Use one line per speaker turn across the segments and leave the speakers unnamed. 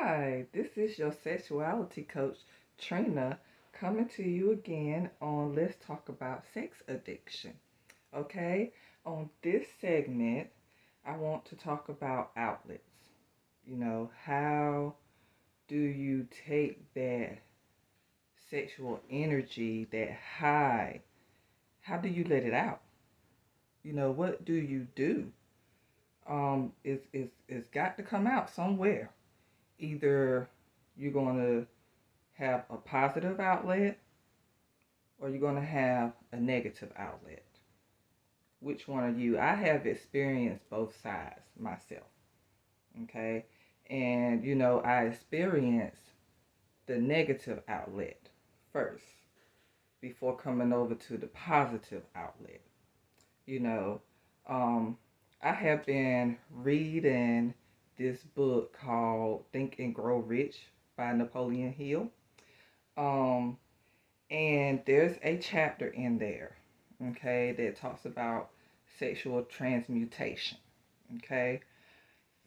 Hi, this is your sexuality coach, Trina, coming to you again on Let's Talk About Sex Addiction. Okay, on this segment, I want to talk about outlets. How do you take that sexual energy, that high, how do you let it out? What do you do? It's got to come out somewhere. Either you're going to have a positive outlet or you're going to have a negative outlet. Which one are you? I have experienced both sides myself. Okay. And, I experienced the negative outlet first before coming over to the positive outlet. You know, um, I have been reading this book called Think and Grow Rich by Napoleon Hill. Um, And there's a chapter in there, okay, that talks about sexual transmutation, okay?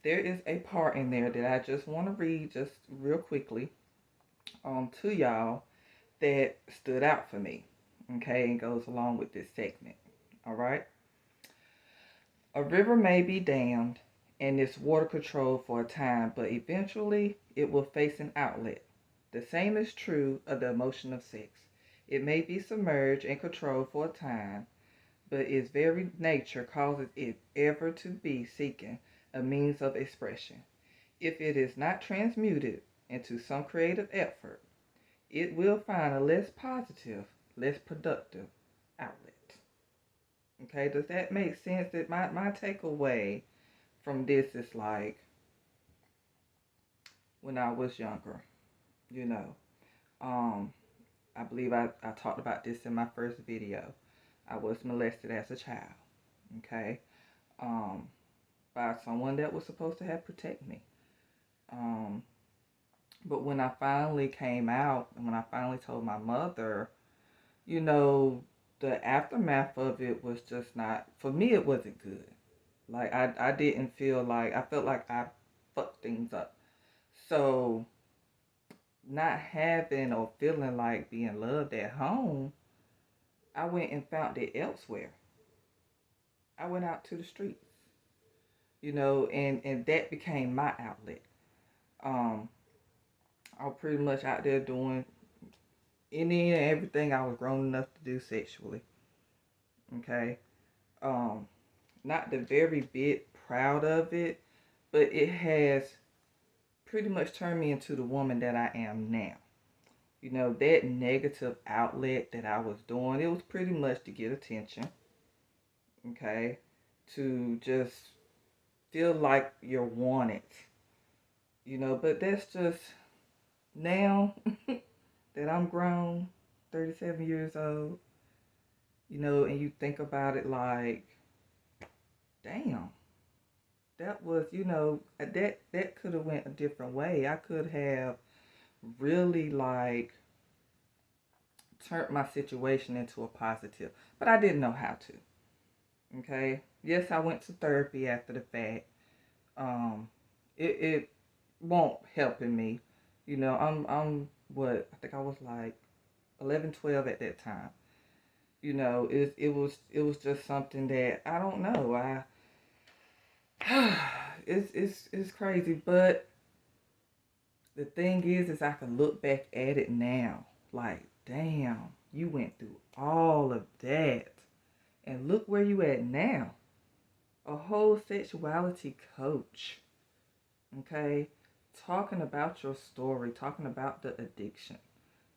There is a part in there that I just want to read just real quickly to y'all that stood out for me, okay, and goes along with this segment, all right? A river may be dammed and its water controlled for a time, but eventually it will face an outlet. The same is true of the emotion of sex. It may be submerged and controlled for a time, but its very nature causes it ever to be seeking a means of expression. If it is not transmuted into some creative effort, it will find a less positive, less productive outlet. Okay, does that make sense? That my takeaway from this is like when I was younger, you know. Um, I believe I talked about this in my first video. I was molested as a child, okay, um, by someone that was supposed to have protect me. Um, but when I finally came out and when I finally told my mother, you know, the aftermath of it was just not, for me, it wasn't good. Like, I didn't feel like, I felt like I fucked things up. So, not having or feeling like being loved at home, I went and found it elsewhere. I went out to the streets, and that became my outlet. Um, I was pretty much out there doing any and everything I was grown enough to do sexually. Okay. Um, Not the very bit proud of it, but it has pretty much turned me into the woman that I am now. That negative outlet that I was doing, it was pretty much to get attention. Okay. To just feel like you're wanted. But that's just now that I'm grown, 37 years old, and you think about it like, damn, that was, that could have went a different way. I could have really like turned my situation into a positive, but I didn't know how to. Okay. Yes, I went to therapy after the fact. Um, it won't helping me. I'm what I think I was like 11, 12 at that time. It was just something that I don't know. It's crazy, but the thing is I can look back at it now. Like, damn, you went through all of that, and look where you at now. A whole sexuality coach. Okay, talking about your story, talking about the addiction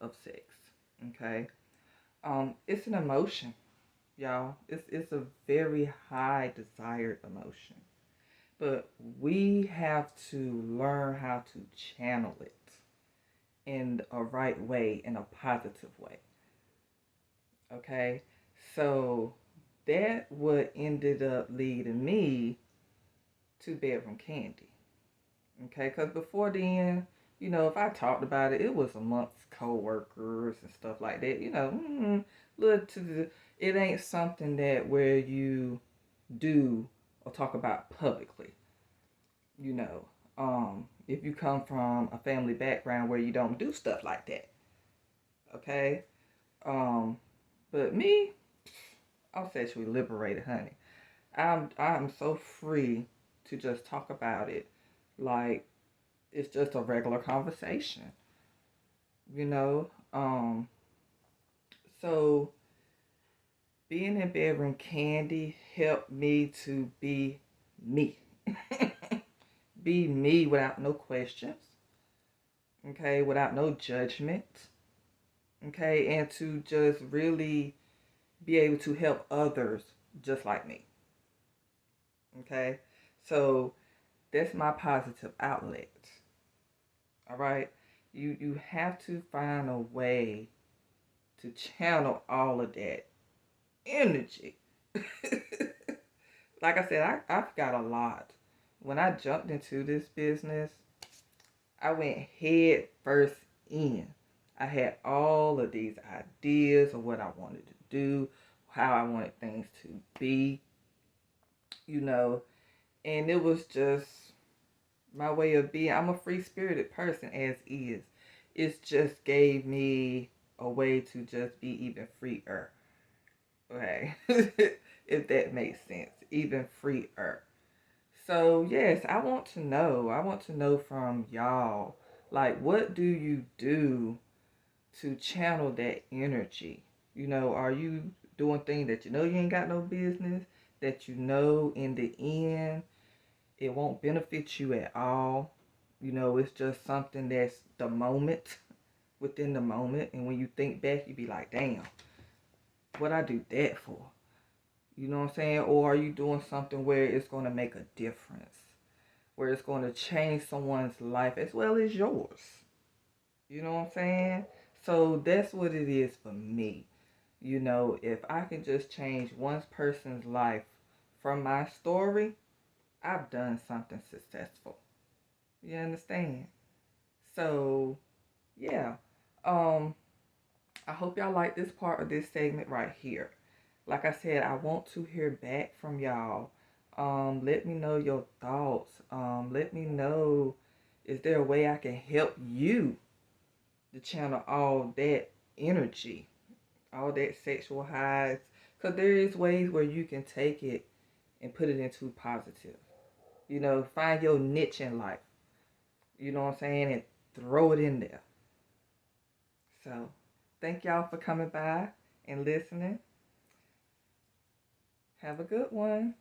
of sex. Okay, it's an emotion, y'all. It's a very high desired emotion. But we have to learn how to channel it in a right way, in a positive way. Okay? So that what ended up leading me to Bedroom Candy. Okay? Because before then, if I talked about it, it was amongst co-workers and stuff like that. Little to the, it ain't something that where you do or talk about publicly. you know. if you come from a family background where you don't do stuff like that. Okay? Um, but me, I'm sexually liberated, honey. I'm so free to just talk about it like it's just a regular conversation, you know? So being in Bedroom Candy helped me to be me. Be me without no questions, okay, without no judgment, okay, and to just really be able to help others just like me, okay. So that's my positive outlet. All right, you have to find a way to channel all of that energy. Like I said, I've got a lot. When I jumped into this business, I went head first in. I had all of these ideas of what I wanted to do, how I wanted things to be, you know, and it was just my way of being. I'm a free spirited person as is. It just gave me a way to just be even freer. Okay. If that makes sense. Even freer. So yes, I want to know. I want to know from y'all. Like, what do you do to channel that energy? You know, are you doing things that you know you ain't got no business, that you know in the end it won't benefit you at all? You know, it's just something that's the moment, within the moment, and when you think back, you be like, damn, what I do that for? You know what I'm saying? Or are you doing something where it's going to make a difference? Where it's going to change someone's life as well as yours? You know what I'm saying? So that's what it is for me. You know, if I can just change one person's life from my story, I've done something successful. You understand? So, yeah. Um, I hope y'all like this part of this segment right here. Like I said, I want to hear back from y'all. Let me know your thoughts. Let me know, is there a way I can help you to channel all that energy, all that sexual highs? Because there is ways where you can take it and put it into positive. You know, find your niche in life. You know what I'm saying? And throw it in there. So, thank y'all for coming by and listening. Have a good one.